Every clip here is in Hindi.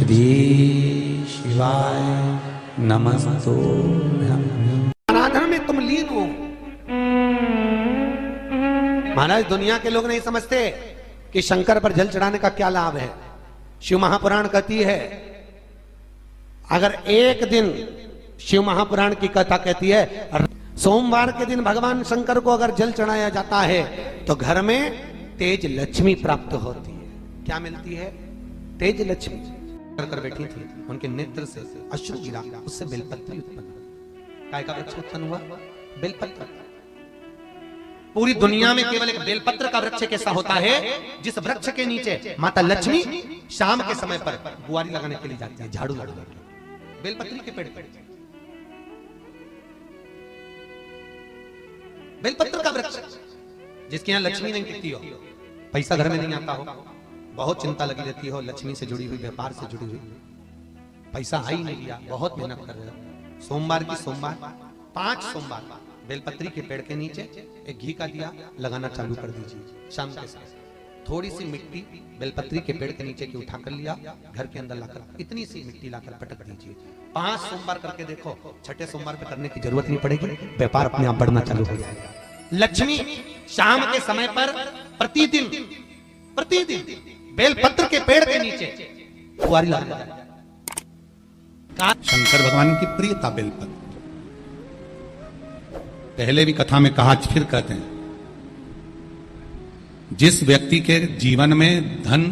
श्री शिवाय नमस्तुभ्यं। आराधना में तुम लीन हो। महाराज दुनिया के लोग नहीं समझते कि शंकर पर जल चढ़ाने का क्या लाभ है। शिव महापुराण कहती है, अगर एक दिन शिव महापुराण की कथा कहती है, सोमवार के दिन भगवान शंकर को अगर जल चढ़ाया जाता है तो घर में तेज लक्ष्मी प्राप्त होती है। क्या मिलती है? तेज लक्ष्मी। कर बैठी थी, उनके नेत्र से अश्रु गिरा, उससे बेलपत्र उत्पन्न हुआ। काय का वृक्ष उत्पन्न हुआ? बेलपत्र। पूरी दुनिया में केवल एक बेलपत्र का वृक्ष कैसा होता है जिस वृक्ष के नीचे माता लक्ष्मी शाम के समय पर बुआरी लगाने के लिए जाती है, झाड़ू लगाने के लिए। बेलपत्री के पेड़ पर बेलपत्र का वृक्ष, जिसके यहाँ लक्ष्मी नहीं टिकती हो, पैसा घर में नहीं आता हो, बहुत चिंता लगी रहती हो, लक्ष्मी से जुड़ी हुई, व्यापार से जुड़ी हुई, पैसा आ ही नहीं लिया, बहुत मेहनत कर रहे हो। सोमवार की सोमवार 5 सोमवार बेलपत्री के पेड़ के नीचे एक घी का दिया लगाना चालू कर दीजिए। शाम के समय थोड़ी सी मिट्टी बेलपत्री के पेड़ के नीचे की उठा कर लिया, घर के अंदर लाकर इतनी सी मिट्टी लाकर पटक दीजिए। 5 सोमवार करके देखो, छठे सोमवार पे करने की जरूरत नहीं पड़ेगी, व्यापार अपने आप बढ़ना चालू हो जाएगा। लक्ष्मी शाम के समय पर प्रतिदिन बेलपत्र के पेड़ के नीचे बुआरी लगाना। शंकर भगवान की प्रियता बेलपत्र। पहले भी कथा में कहा, फिर कहते हैं, जिस व्यक्ति के जीवन में धन,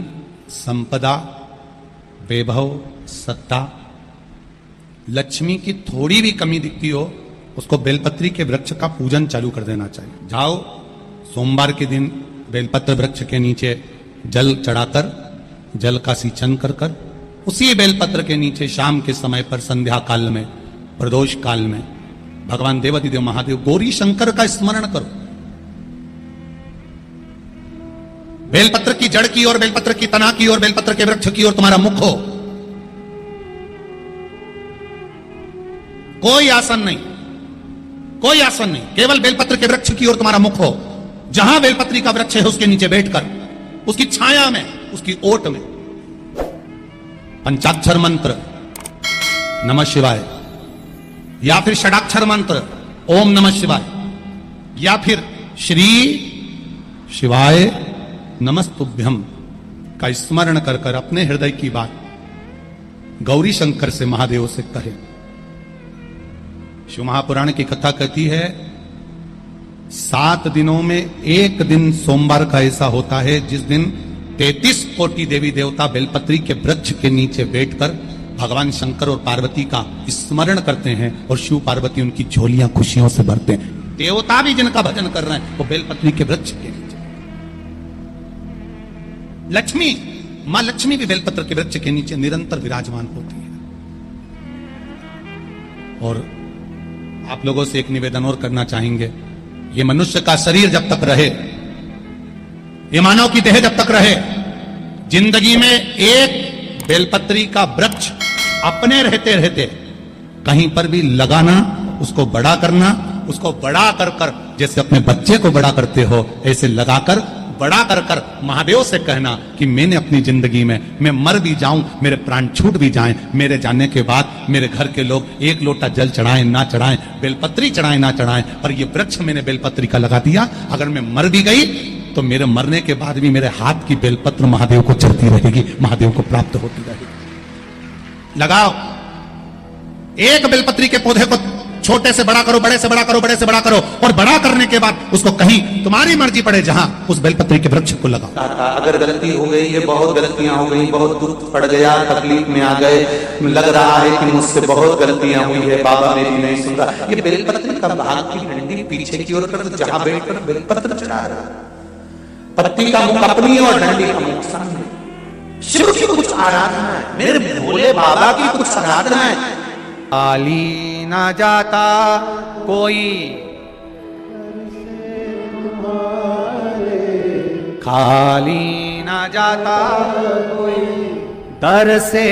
संपदा, वैभव, सत्ता, लक्ष्मी की थोड़ी भी कमी दिखती हो, उसको बेलपत्री के वृक्ष का पूजन चालू कर देना चाहिए। जाओ सोमवार के दिन बेलपत्र वृक्ष के नीचे जल चढ़ाकर, जल का सिंचन कर उसी बेलपत्र के नीचे शाम के समय पर संध्या काल में, प्रदोष काल में भगवान देवाधिदेव महादेव गौरी शंकर का स्मरण करो। बेलपत्र की जड़ की ओर, बेलपत्र की तना की ओर, बेलपत्र के वृक्ष की ओर तुम्हारा मुख हो। कोई आसन नहीं, कोई आसन नहीं, केवल बेलपत्र के वृक्ष की ओर तुम्हारा मुख हो। जहां बेलपत्री का वृक्ष है उसके नीचे बैठकर, उसकी छाया में, उसकी ओट में पंचाक्षर मंत्र नमः शिवाय, या फिर षडाक्षर मंत्र ओम नमः शिवाय, या फिर श्री शिवाय नमस्तुभ्यम का स्मरण कर कर अपने हृदय की बात गौरी शंकर से, महादेव से कहे। शिव महापुराण की कथा कहती है, 7 दिनों में एक दिन सोमवार का ऐसा होता है जिस दिन 33 कोटि देवी देवता बेलपत्री के वृक्ष के नीचे बैठकर भगवान शंकर और पार्वती का स्मरण करते हैं और शिव पार्वती उनकी झोलियां खुशियों से भरते हैं। देवता भी जिनका भजन कर रहे हैं वो बेलपत्री के वृक्ष के नीचे। लक्ष्मी, मां लक्ष्मी भी बेलपत्र के वृक्ष के नीचे निरंतर विराजमान होती है। और आप लोगों से एक निवेदन और करना चाहेंगे, ये मनुष्य का शरीर जब तक रहे, ये मानव की देह जब तक रहे, जिंदगी में एक बेलपत्री का वृक्ष अपने रहते रहते कहीं पर भी लगाना, उसको बड़ा करना, उसको बड़ा कर कर जैसे अपने बच्चे को बड़ा करते हो ऐसे लगाकर बड़ा कर कर महादेव से कहना कि मैंने अपनी जिंदगी में, मैं मर भी जाऊं, मेरे प्राण छूट भी जाएं, मेरे जाने के बाद मेरे घर के लोग एक लोटा जल चढ़ाएं ना चढ़ाएं, बेलपत्री चढ़ाएं ना चढ़ाएं, पर ये वृक्ष मैंने बेलपत्री का लगा दिया, अगर मैं मर भी गई तो मेरे मरने के बाद भी मेरे हाथ की बेलपत्र महादेव को चढ़ती रहेगी, महादेव को प्राप्त होती रहेगी। लगाओ, एक बेलपत्री के पौधे को छोटे से बड़ा करो, बड़े से बड़ा करो, बड़े से बड़ा करो, और बड़ा करने के बाद उसको कहीं तुम्हारी मर्जी पड़े जहां, उस बेलपत्री के वृक्ष को लगाओ। अगर गलती हो गई, ये बहुत गलतियां हो गई, बहुत दुख पड़ गया, तकलीफ में आ गए, लग रहा है कि मुझसे बहुत गलतियां हुई है, बाबा मेरी नहीं सुन रहा, ये बेलपत्री का भाग की डंडी पीछे की ओर कर, जहां बैठकर बेलपत्र चढ़ा रहा, पत्ती का मुख अपनी और डंडी का मुख सामने। शिव की कुछ आराधना है, मेरे भोले बाबा की कुछ आराधना है। खाली ना जाता कोई, खाली ना जाता कोई, दर से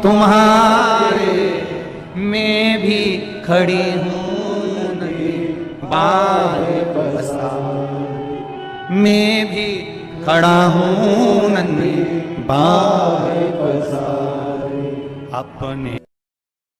तुम्हारे मैं भी खड़ी हूं नहीं, बाहें पसार मैं भी खड़ा हूं नन्ही बाहें पसार। अपने